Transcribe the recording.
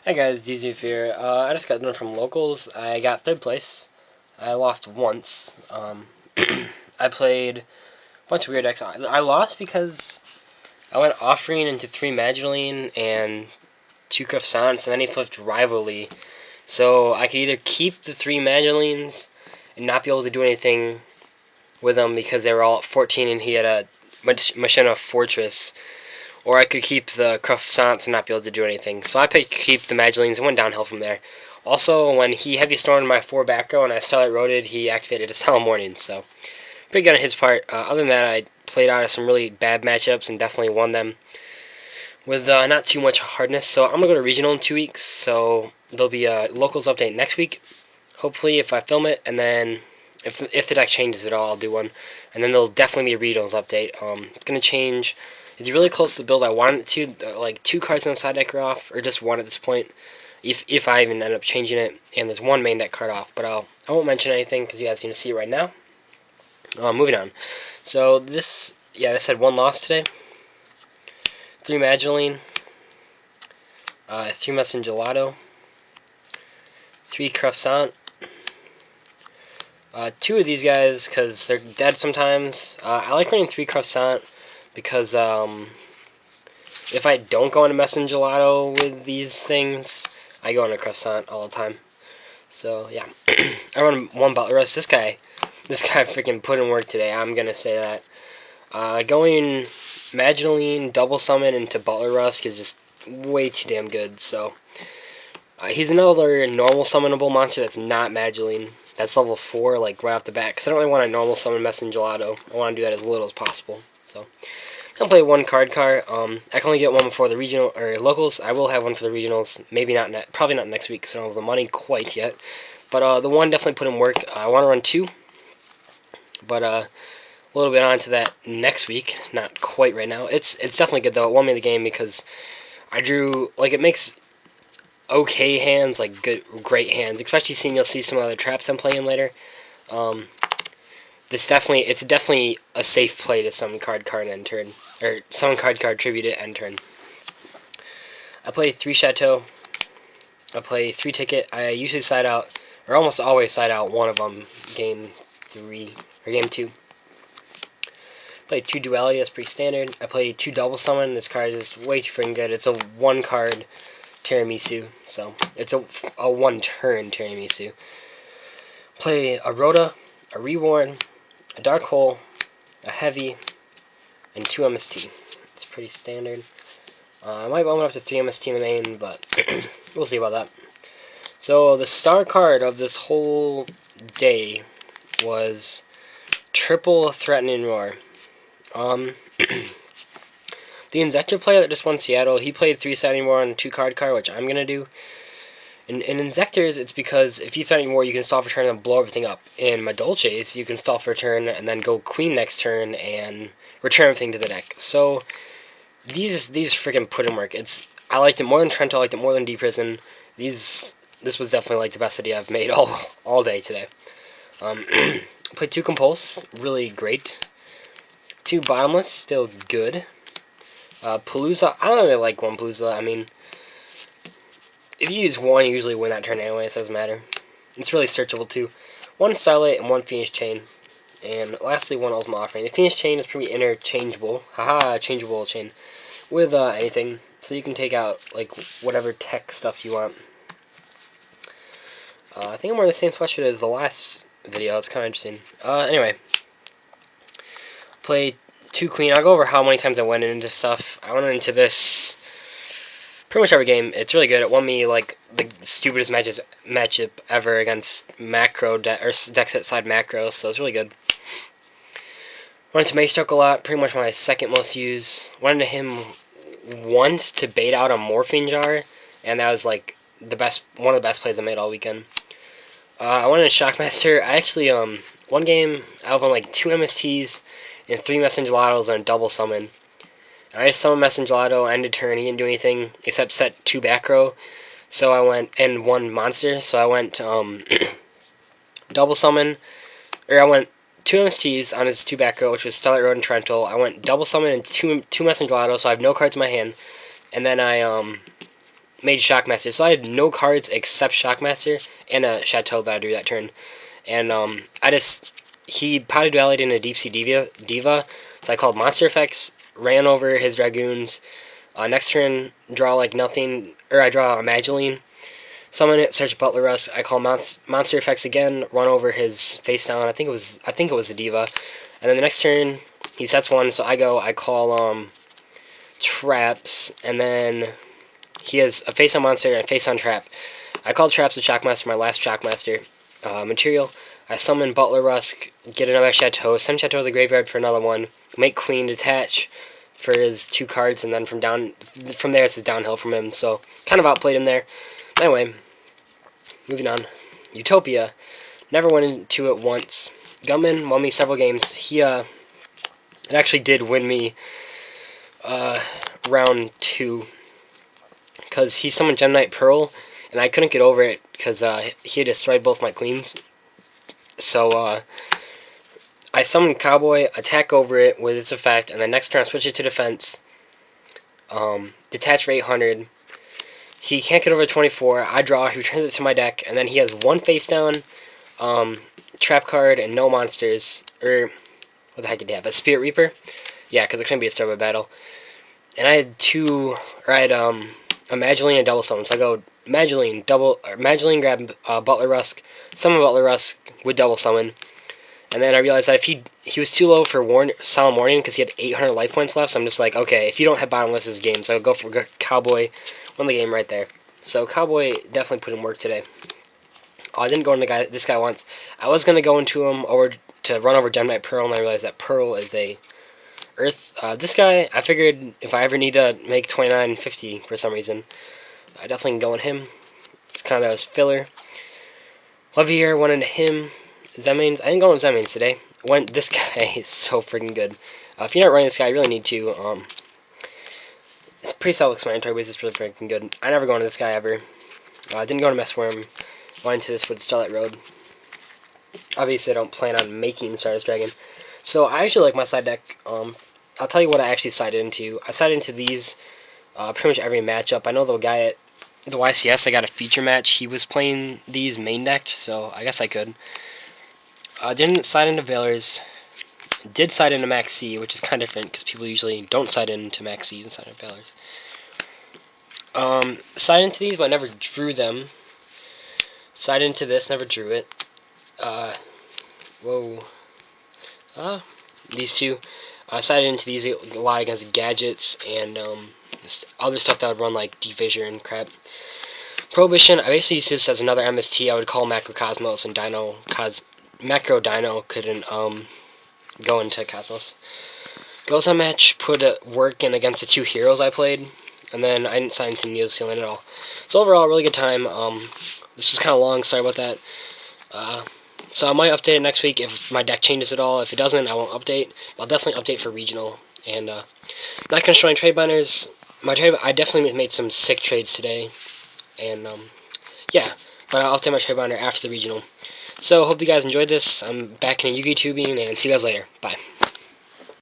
Hi guys, DZ here. I just got done from locals. I got third place. I lost once. I played a bunch of weird decks. I lost because I went offering into 3 Mageline and 2 Croissants, and then he flipped Rivalry. So I could either keep the 3 Magelines and not be able to do anything with them because they were all at 14 and he had a Machina Fortress, or I could keep the Croissants and not be able to do anything. So I picked keep the Magelines and went downhill from there. Also, when he Heavy Stormed my 4 back row and I Starlight Roaded, he activated a Solemn Warning, so pretty good on his part. Other than that, I played out of some really bad matchups and definitely won them with not too much hardness. So I'm going to go to Regional in 2 weeks, so there'll be a Locals update next week, hopefully, if I film it, and then if the deck changes at all, I'll do one. And then there'll definitely be a Regionals update. It's going to change. It's really close to the build I wanted it to. Like 2 cards on the side deck are off, or just 1 at this point, if I even end up changing it. And there's 1 main deck card off, but I won't mention anything because you guys need to see it right now. Moving on. So this had 1 loss today. 3 Mageline, 3 Messin Gelato, 3 Croissant. 2 of these guys because they're dead sometimes. I like running 3 Croissant because if I don't go into Messin Gelato with these things, I go into Croissant all the time. So yeah, I run 1 Madolches. This guy freaking put in work today. I'm gonna say that. Going Mageline double summon into Butler Rusk is just way too damn good. So he's another normal summonable monster that's not Mageline. That's level 4, like right off the bat. Because I don't really want to normal summon Messin Gelato. I want to do that as little as possible. So I'm gonna play 1 Cardcar. I can only get 1 before the regional or locals. I will have 1 for the regionals. Maybe not, probably not next week because I don't have the money quite yet. But the 1 definitely put in work. I want to run 2, but a little bit on to that next week. Not quite right now. It's definitely good though. It won me the game because I drew it makes okay hands, like great hands. Especially seeing you'll see some other traps I'm playing later. It's definitely a safe play to summon Cardcar and end turn, or summon Cardcar tribute at end turn. I play 3 Chateau. I play 3 Ticket. I usually side out, or almost always side out 1 of them game 3 or game 2. Play 2 Duality. That's pretty standard. I play 2 Double Summon. This card is way too freaking good. It's a 1 card Tiramisu, so it's a 1 turn Tiramisu. Play a Rhoda, a Rewarn, a Dark Hole, a Heavy, and 2 MST. It's pretty standard. I might bump it up to 3 MST in the main, but we'll see about that. So the star card of this whole day was Triple Threatening Roar. The Inzektor player that just won Seattle, he played 3 Threatening Roar on 2 Cardcar, which I'm gonna do. In Inzektors, it's because if you Threatening Roar, you can stall for turn and blow everything up. In Madolches, you can stall for a turn and then go Queen next turn and return everything to the deck. So these freaking put in work. I liked it more than Trent. I liked it more than Deep Prison. This was definitely like the best idea I've made all day today. Played 2 Compulse, really great. 2 Bottomless, still good. Palooza, I don't really like 1 Palooza. I mean, if you use 1, you usually win that turn anyway, so it doesn't matter. It's really searchable too. 1 Starlight and 1 Phoenix Chain. And lastly, 1 Ultimate Offering. The Phoenix Chain is pretty interchangeable. Haha, changeable chain. With anything. So you can take out, like, whatever tech stuff you want. I think I'm wearing the same sweatshirt as the last video. It's kind of interesting. Anyway. Play 2 Queen. I'll go over how many times I went into stuff. I went into this pretty much every game. It's really good. It won me like the stupidest matchup ever against macro or deck set side macro, so it's really good. Went into Maestroke a lot, pretty much my 2nd most used. Went into him once to bait out a Morphine Jar, and that was like one of the best plays I made all weekend. I went into Shockmaster. I actually one game I opened like 2 MSTs and 3 Messin Gelatos and a double summon. And I just summoned Messin Gelato, ended turn, he didn't do anything except set 2 back row. So I went, and 1 monster, so I went double summon, or I went 2 MSTs on his 2 back row, which was Starlight Road and Trental. I went double summon and 2 Messin Gelato, so I have no cards in my hand. And then I made Shockmaster. So I had no cards except Shockmaster and a Chateau that I drew that turn. And he potted Duality in a Deep Sea Diva, so I called Monster Effects, ran over his Dragoons. Next turn, draw like nothing, or I draw a Madolches, summon it, search Butler Rusk. I call Monster Effects again, run over his face down. I think it was the Diva. And then the next turn, he sets one, so I call Traps, and then he has a face on monster and a face on trap. I call Traps with Shockmaster, my last Shockmaster material. I summon Butler Rusk, get another Chateau, send Chateau to the graveyard for another one, make Queen detach for his 2 cards, and then from there it's downhill from him, so kind of outplayed him there. Anyway, moving on. Utopia. Never went into it once. Gunman won me several games. It actually did win me round 2, because he summoned Gem Knight Pearl, and I couldn't get over it because he had destroyed both my queens. So I summoned Cowboy, attack over it with its effect, and then next turn I switch it to defense. Detach for 800. He can't get over 24. I draw, he returns it to my deck, and then he has 1 face down, trap card, and no monsters. Or, what the heck did he have? A Spirit Reaper? Yeah, because it couldn't be destroyed by battle. And I had a Madolches and a double summon. So I go Madolches, grab Butler Rusk, summon Butler Rusk with double summon. And then I realized that if he was too low for Solemn Warning because he had 800 life points left, so I'm just like, okay, if you don't have bottomless this game, so I'll go for Cowboy, won the game right there. So Cowboy definitely put in work today. I didn't go into this guy once. I was going to go into him over to run over Gem Knight Pearl, and I realized that Pearl is a Earth. This guy, I figured if I ever need to make 2950 for some reason, I definitely can go on him. It's kind of his filler. Levier went into him. Zemains, I didn't go on Zemains today. This guy is so freaking good. If you're not running this guy, you really need to. It's pretty self-explanatory, but it's really freaking good. I never go into this guy ever. I didn't go into Messworm. Went into this with Starlight Road. Obviously, I don't plan on making Stardust Dragon. So I actually like my side deck. I'll tell you what I actually sided into. I sided into these pretty much every matchup. I know the guy at the YCS, I got a feature match. He was playing these main decks, so I guess I could. Didn't side into Veilers. Did side into Max C, which is kind of different because people usually don't side into Max C and side into Veilers. Side into these, but I never drew them. Side into this, never drew it. These two. Sided into these a lot against gadgets and other stuff that would run like Defissure and crap. Prohibition, I basically use this as another MST. I would call Macrocosmos and Macro Dino couldn't go into Cosmos. Goes on match, put work in against the 2 heroes I played, and then I didn't sign into Neo Ceiling at all. So overall, really good time. This was kind of long, sorry about that. So I might update it next week if my deck changes at all. If it doesn't, I won't update. I'll definitely update for regional. And not going to show any trade binders. I definitely made some sick trades today. And yeah, but I'll update my trade binder after the regional. So hope you guys enjoyed this. I'm back in Yu-Gi-Oh! Tubing, and see you guys later. Bye.